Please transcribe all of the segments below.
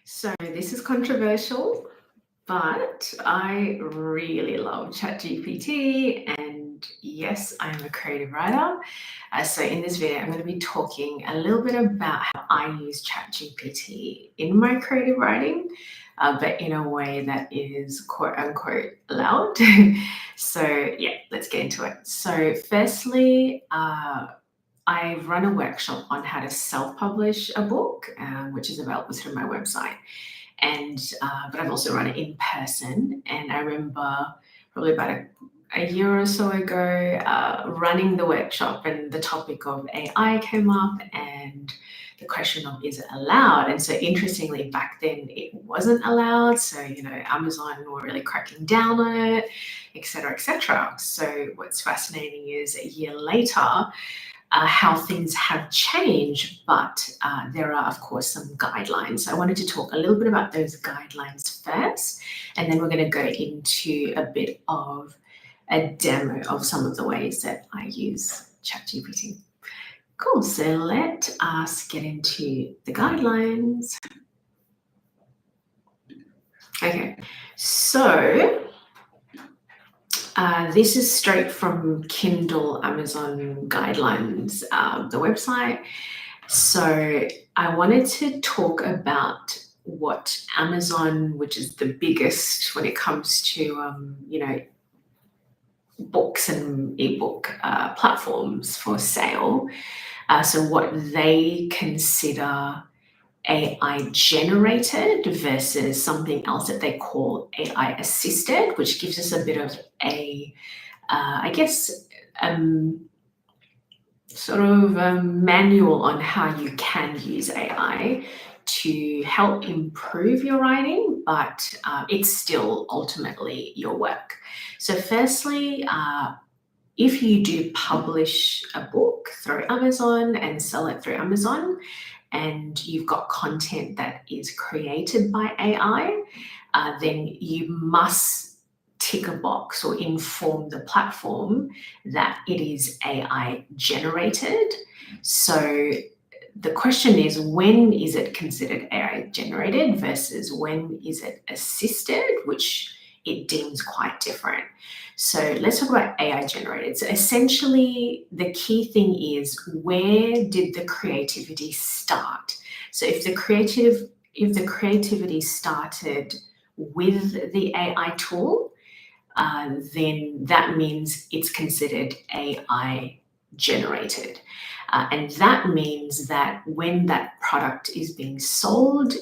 So this is controversial, but I really love ChatGPT, and yes, I am a creative writer. So in this video, I'm going to be talking a little bit about how I use ChatGPT in my creative writing, but in a way that is quote unquote allowed. So yeah, let's get into it. So firstly, I've run a workshop on how to self-publish a book, which is available through my website. But I've also run it in person. And I remember probably about a year or so ago running the workshop, and the topic of AI came up, and the question of is it allowed? And so interestingly, back then it wasn't allowed. So, Amazon were really cracking down on it, et cetera, et cetera. So what's fascinating is a year later, how things have changed, but there are, of course, some guidelines. So I wanted to talk a little bit about those guidelines first, and then we're going to go into a bit of a demo of some of the ways that I use ChatGPT. Cool, so let us get into the guidelines. Okay, so this is straight from Kindle Amazon guidelines, the website. So I wanted to talk about what Amazon, which is the biggest when it comes to, books and ebook platforms for sale. So what they consider AI generated versus something else that they call AI assisted, which gives us a bit of sort of a manual on how you can use AI to help improve your writing, but it's still ultimately your work. So firstly, if you do publish a book through Amazon and sell it through Amazon, and you've got content that is created by AI, then you must tick a box or inform the platform that it is AI generated. So the question is, when is it considered AI generated versus when is it assisted, which it deems quite different. So let's talk about AI generated. So essentially, the key thing is, where did the creativity start? So if the creativity started with the AI tool, then that means it's considered AI generated. And that means that when that product is being sold,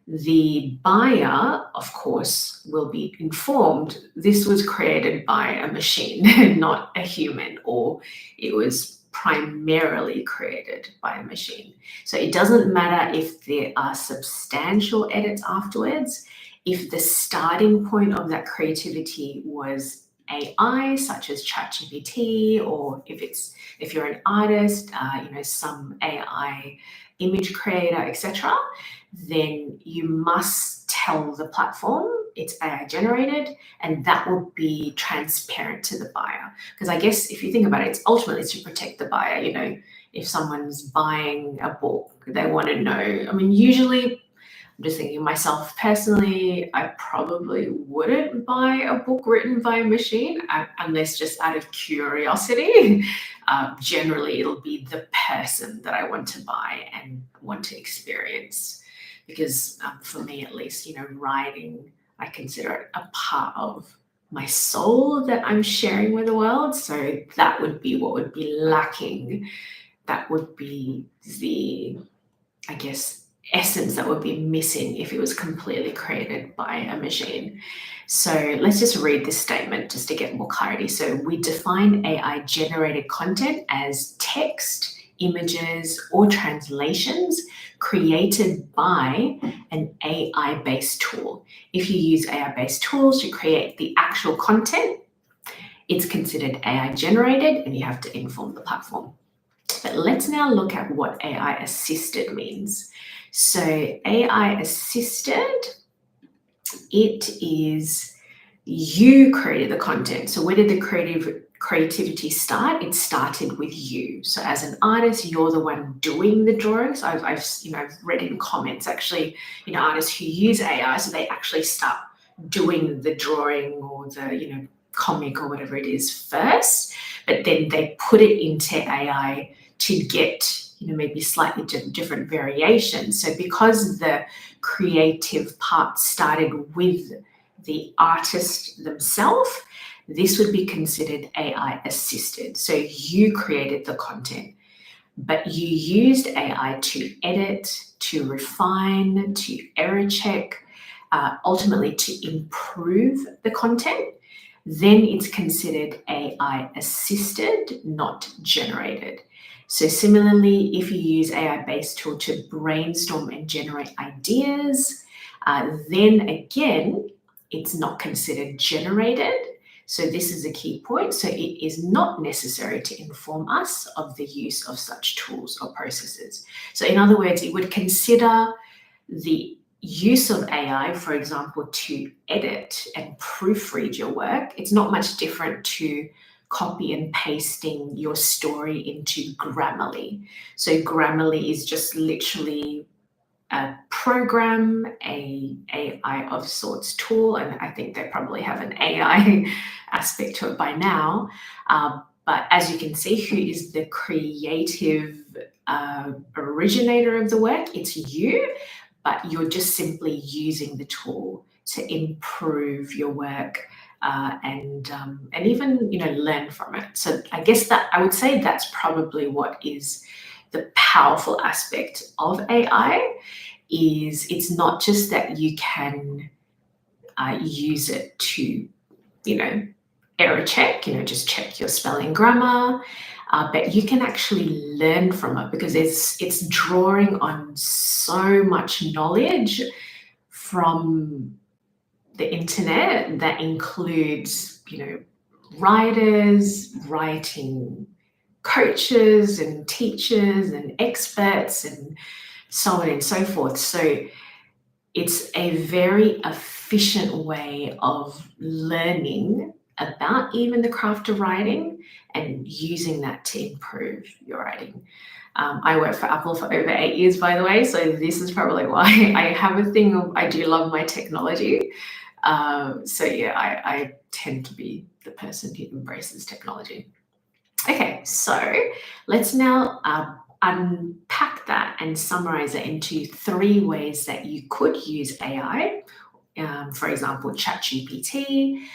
the buyer, of course, will be informed this was created by a machine, not a human, or it was primarily created by a machine. So it doesn't matter if there are substantial edits afterwards. If the starting point of that creativity was AI, such as ChatGPT, or if you're an artist, some AI image creator, etc., then you must tell the platform it's AI generated, and that will be transparent to the buyer. Because I guess if you think about it, it's ultimately to protect the buyer. If someone's buying a book, they want to know. I mean, usually, I'm just thinking myself personally, I probably wouldn't buy a book written by a machine unless just out of curiosity. Generally, it'll be the person that I want to buy and want to experience. Because for me, at least, writing, I consider it a part of my soul that I'm sharing with the world. So that would be what would be lacking. That would be the, I guess, essence that would be missing if it was completely created by a machine. So let's just read this statement just to get more clarity. So we define AI generated content as text, images, or translations created by an AI-based tool. If you use AI-based tools to create the actual content, it's considered AI generated, and you have to inform the platform. But let's now look at what AI assisted means. So AI assisted, it is you created the content. So where did the creativity start? It started with you. So as an artist, you're the one doing the drawings. I've read in comments actually, artists who use AI, so they actually start doing the drawing or the comic or whatever it is first, but then they put it into AI to get maybe slightly different variations. So because the creative part started with the artist themselves, this would be considered AI assisted. So you created the content, but you used AI to edit, to refine, to error check, ultimately to improve the content. Then it's considered AI assisted, not generated. So similarly, if you use AI-based tool to brainstorm and generate ideas, then again, it's not considered generated. So this is a key point. So it is not necessary to inform us of the use of such tools or processes. So in other words, it would consider the use of AI, for example, to edit and proofread your work. It's not much different to copy and pasting your story into Grammarly. So Grammarly is just literally a program, a AI of sorts tool, and I think they probably have an AI aspect to it by now. But as you can see, who is the creative originator of the work? It's you, but you're just simply using the tool to improve your work and even learn from it. So I guess that I would say that's probably what is the powerful aspect of AI. Is it's not just that you can use it to error check, just check your spelling, grammar, but you can actually learn from it because it's drawing on so much knowledge from the internet that includes writers, writing coaches and teachers and experts and so on and so forth. So it's a very efficient way of learning about even the craft of writing and using that to improve your writing. I worked for Apple for over 8 years, by the way, so this is probably why I have a thing of I do love my technology. So yeah, I tend to be the person who embraces technology. Okay, so let's now unpack that and summarize it into 3 ways that you could use AI, for example, ChatGPT,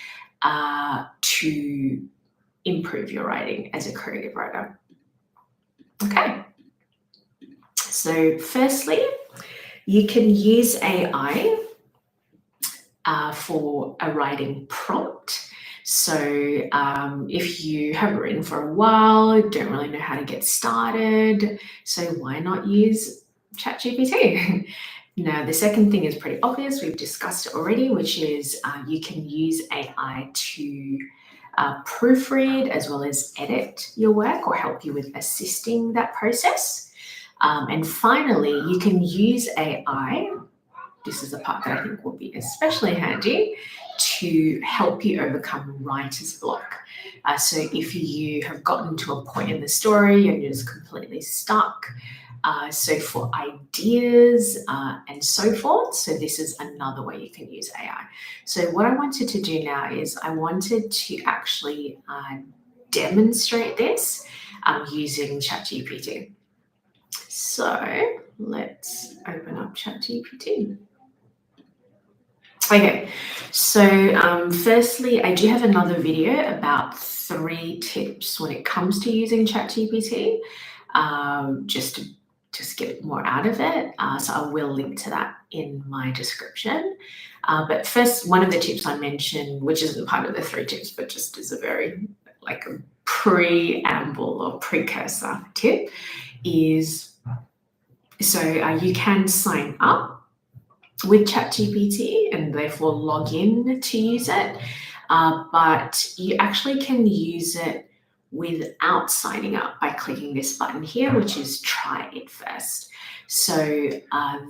to improve your writing as a creative writer. Okay, so firstly, you can use AI for a writing prompt. So if you haven't written for a while, don't really know how to get started, so why not use ChatGPT? Now, the second thing is pretty obvious. We've discussed it already, which is you can use AI to proofread as well as edit your work or help you with assisting that process. And finally, you can use AI. This is the part that I think will be especially handy to help you overcome writer's block. So if you have gotten to a point in the story and you're just completely stuck, so for ideas and so forth, so this is another way you can use AI. So what I wanted to do now is I wanted to actually demonstrate this using ChatGPT. So let's open up ChatGPT. Okay, so firstly, I do have another video about 3 tips when it comes to using ChatGPT, just to get more out of it. So I will link to that in my description. But first, one of the tips I mentioned, which isn't part of the 3 tips, but just is a very like a preamble or precursor tip, is so you can sign up with ChatGPT and therefore log in to use it, but you actually can use it without signing up by clicking this button here, which is try it first. So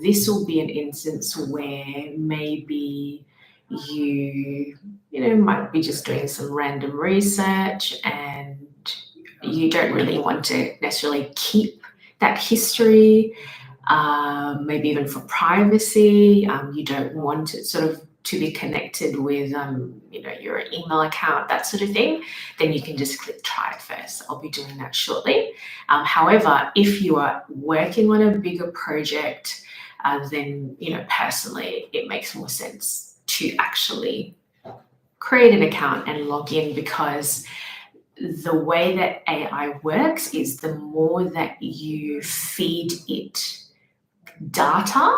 this will be an instance where maybe you might be just doing some random research and you don't really want to necessarily keep that history, maybe even for privacy. You don't want it sort of to be connected with your email account, that sort of thing, then you can just click try it first. I'll be doing that shortly. However, if you are working on a bigger project, then personally it makes more sense to actually create an account and log in, because the way that AI works is the more that you feed it data,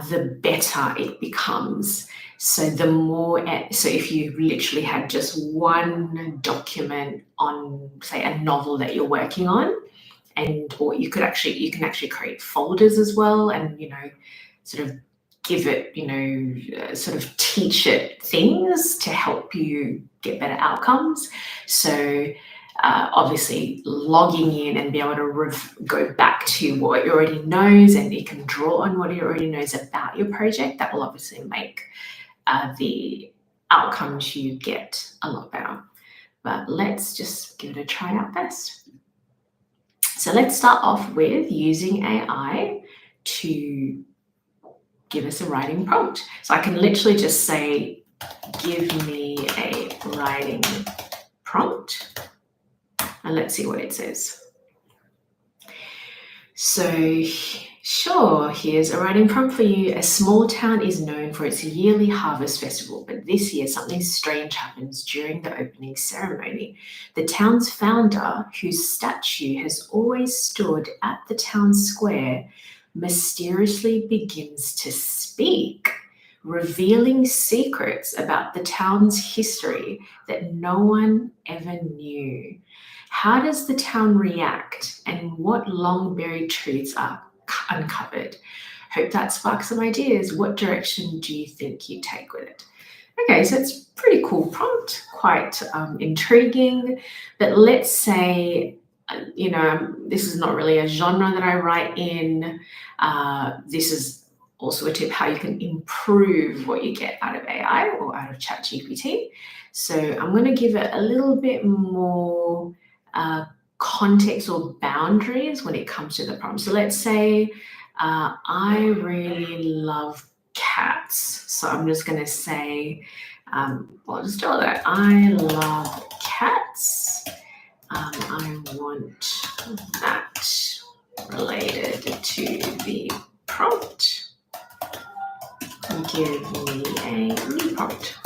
the better it becomes. So so if you literally had just one document on, say, a novel that you're working on, or you can actually create folders as well, and sort of give it, sort of teach it things to help you get better outcomes. So obviously logging in and be able to go back to what it already knows, and it can draw on what it already knows about your project, that will obviously make the outcomes you get a lot better. But let's just give it a try out first. So let's start off with using AI to give us a writing prompt. So I can literally just say, give me a writing prompt, and let's see what it says. So sure, here's a writing prompt for you. A small town is known for its yearly harvest festival, but this year something strange happens during the opening ceremony. The town's founder, whose statue has always stood at the town square, mysteriously begins to speak, revealing secrets about the town's history that no one ever knew. How does the town react, and what long-buried truths are uncovered? Hope that sparks some ideas. What direction do you think you take with it? Okay, so it's a pretty cool prompt, quite intriguing, but let's say, this is not really a genre that I write in. This is also a tip how you can improve what you get out of AI or out of ChatGPT. So I'm going to give it a little bit more context or boundaries when it comes to the prompt. So let's say I really love cats. So I'm just going to say, I'll just tell that I love cats. I want that related to the prompt. Give me a new prompt.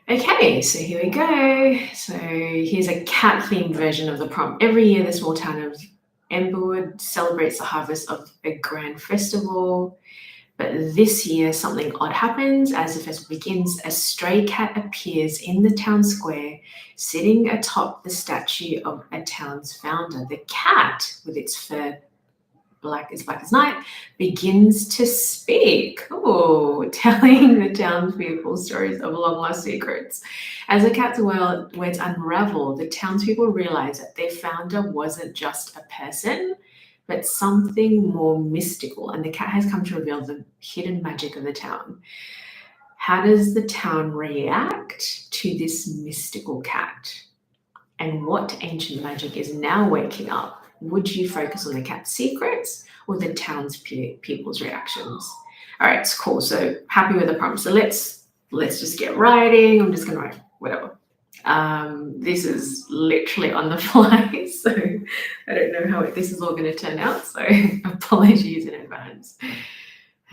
Okay, so here we go. So here's a cat-themed version of the prompt. Every year, the small town of Emberwood celebrates the harvest of a grand festival. But this year, something odd happens. As the festival begins, a stray cat appears in the town square, sitting atop the statue of a town's founder. The cat, with its fur black as night, begins to speak, telling the townspeople stories of long-lost secrets. As the cat's words unravel, the townspeople realize that their founder wasn't just a person, but something more mystical, and the cat has come to reveal the hidden magic of the town. How does the town react to this mystical cat? And what ancient magic is now waking up? Would you focus on the cat's secrets or the townspeople's reactions? All right, it's cool. So happy with the prompt. So let's just get writing. I'm just going to write whatever. This is literally on the fly, so I don't know how this is all going to turn out, so apologies in advance.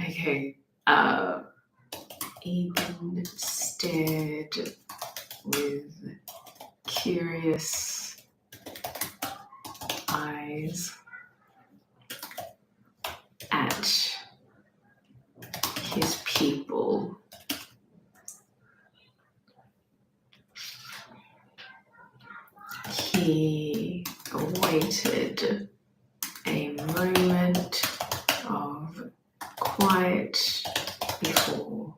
Okay. Eden stared with curious eyes at his people. He awaited a moment of quiet before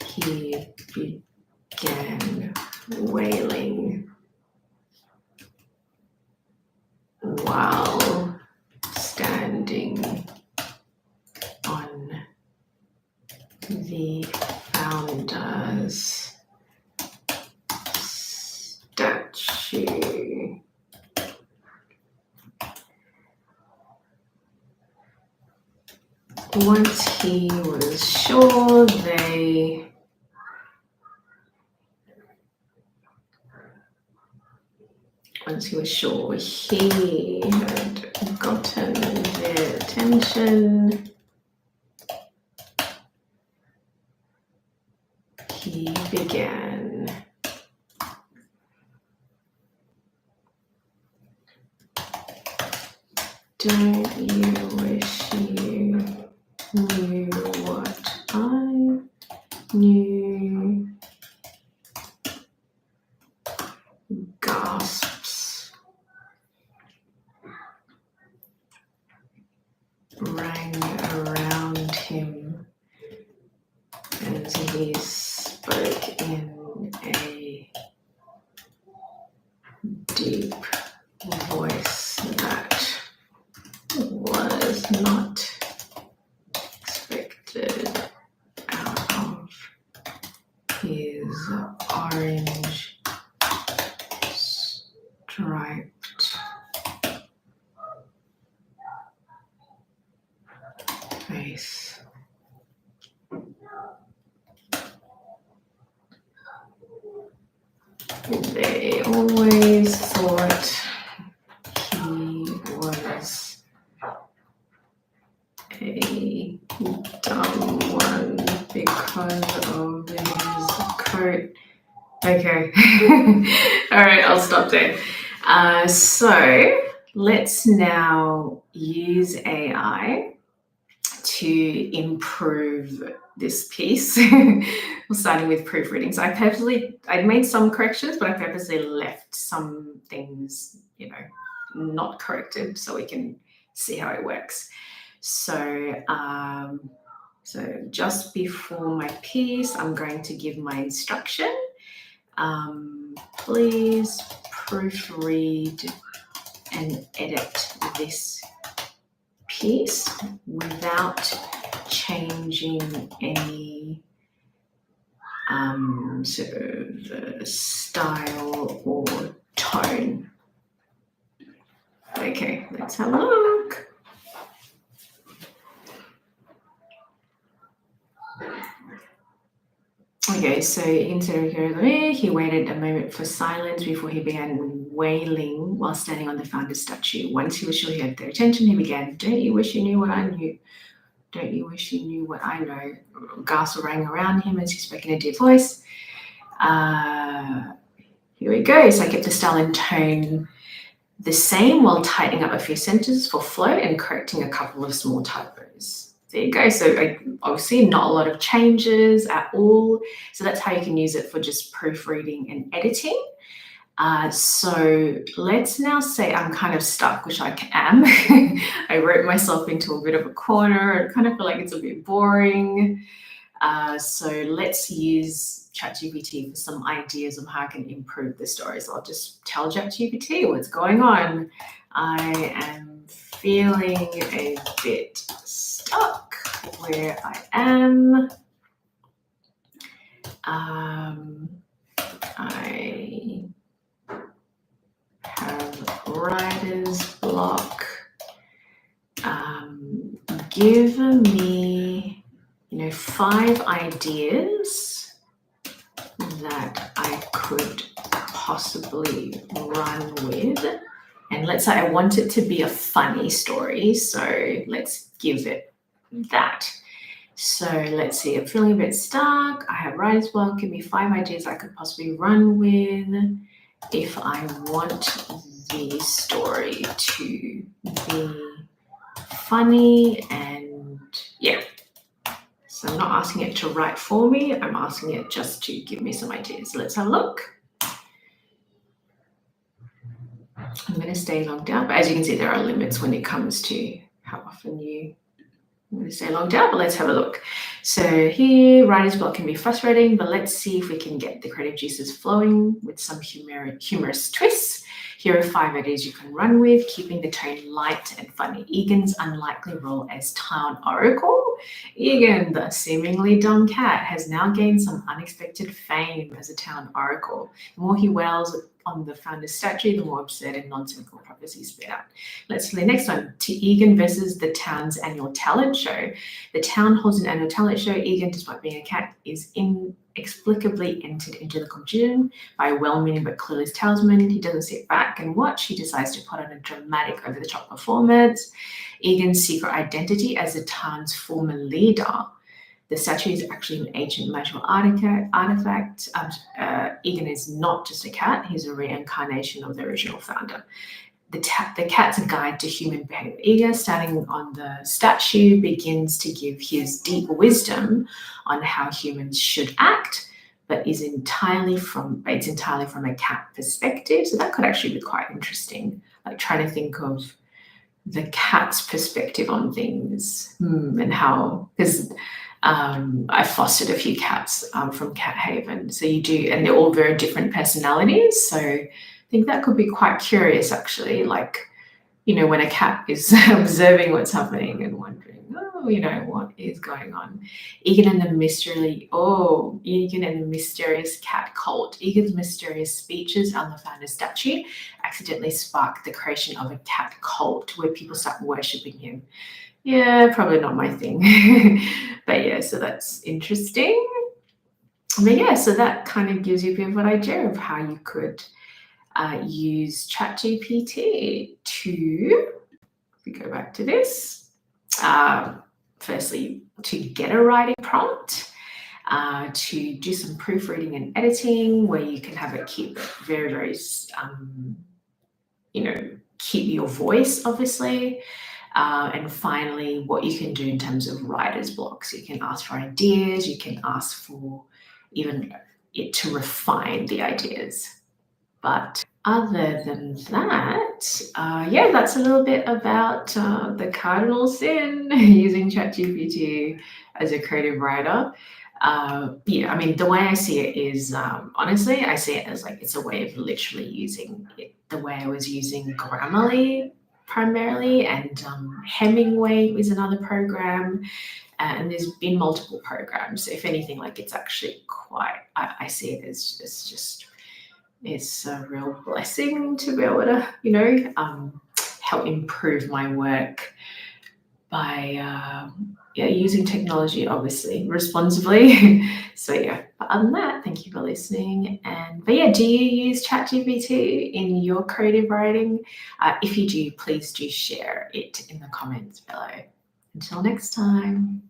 he began wailing while standing Once he was sure they he had gotten their attention, he began "Don't you wish you knew what I knew?" Gasps rang around him as he spoke in a deep voice that was not expected out of his orange striped face. They always thought he was a dumb one because of his coat. Okay. All right, I'll stop there. So let's now use AI to improve this piece. We're starting with proofreading. So I made some corrections, but I purposely left some things, not corrected so we can see how it works. So, just before my piece, I'm going to give my instruction. Please proofread and edit this piece without changing any sort of style or tone. Okay, let's have a look. Okay, so he waited a moment for silence before he began wailing while standing on the founder's statue. Once he was sure he had their attention, he began, "Don't you wish you knew what I knew? Don't you wish you knew what I know?" Gasps rang around him as he spoke in a deep voice. Here we go. So I kept the style and tone the same while tightening up a few sentences for flow and correcting a couple of small typos. There you go. So obviously not a lot of changes at all. So that's how you can use it for just proofreading and editing. So let's now say I'm kind of stuck, which I am. I wrote myself into a bit of a corner. I kind of feel like it's a bit boring. So let's use ChatGPT for some ideas of how I can improve the story. So I'll just tell ChatGPT what's going on. I am feeling a bit stuck where I am. I have writer's block. Give me 5 ideas that I could possibly run with. And let's say I want it to be a funny story. So let's give it that. So let's see, I'm feeling a bit stuck. I have writer's block. Give me 5 ideas I could possibly run with if I want the story to be funny. And yeah. So I'm not asking it to write for me. I'm asking it just to give me some ideas. Let's have a look. I'm going to stay logged out, but as you can see, there are limits when it comes to how often I'm going to stay logged out, but let's have a look. So here, writer's block can be frustrating, but let's see if we can get the creative juices flowing with some humorous twists. Here are 5 ideas you can run with, keeping the tone light and funny. Egan's unlikely role as town oracle. Egan, the seemingly dumb cat, has now gained some unexpected fame as a town oracle. The more he wails on the founder's statue, the more absurd and nonsensical prophecies spit out. Let's see the next one. To Egan versus the town's annual talent show. The town holds an annual talent show. Egan, despite being a cat, is inexplicably entered into the competition by a well-meaning but clueless talisman. He doesn't sit back and watch. He decides to put on a dramatic, over-the-top performance. Egan's secret identity as the town's former leader. The statue is actually an ancient magical artifact. Egan is not just a cat, he's a reincarnation of the original founder. The cat's a guide to human behavior. Egan, standing on the statue, begins to give his deep wisdom on how humans should act, but it's entirely from a cat perspective. So that could actually be quite interesting, like trying to think of the cat's perspective on things and how, because I fostered a few cats from Cat Haven. So you do, and they're all very different personalities. So I think that could be quite curious, actually. Like, when a cat is observing what's happening and wondering, what is going on? Egan and the mysterious cat cult. Egan's mysterious speeches on the founder statue accidentally sparked the creation of a cat cult where people start worshipping him. Yeah, probably not my thing. But yeah, so that's interesting. But yeah, so that kind of gives you a bit of an idea of how you could use ChatGPT to, if we go back to this, firstly, to get a writing prompt, to do some proofreading and editing where you can have it keep very, very, keep your voice, obviously. And finally, what you can do in terms of writer's blocks. You can ask for ideas, you can ask for even it to refine the ideas. But other than that, that's a little bit about the cardinal sin using ChatGPT as a creative writer. The way I see it is, honestly, I see it as like it's a way of literally using it the way I was using Grammarly primarily, and Hemingway is another program, and there's been multiple programs. So if anything, like it's actually quite, I see it as just it's a real blessing to be able to, help improve my work by using technology, obviously, responsibly. So yeah, but other than that, thank you for listening. Do you use ChatGPT in your creative writing? If you do, please do share it in the comments below. Until next time.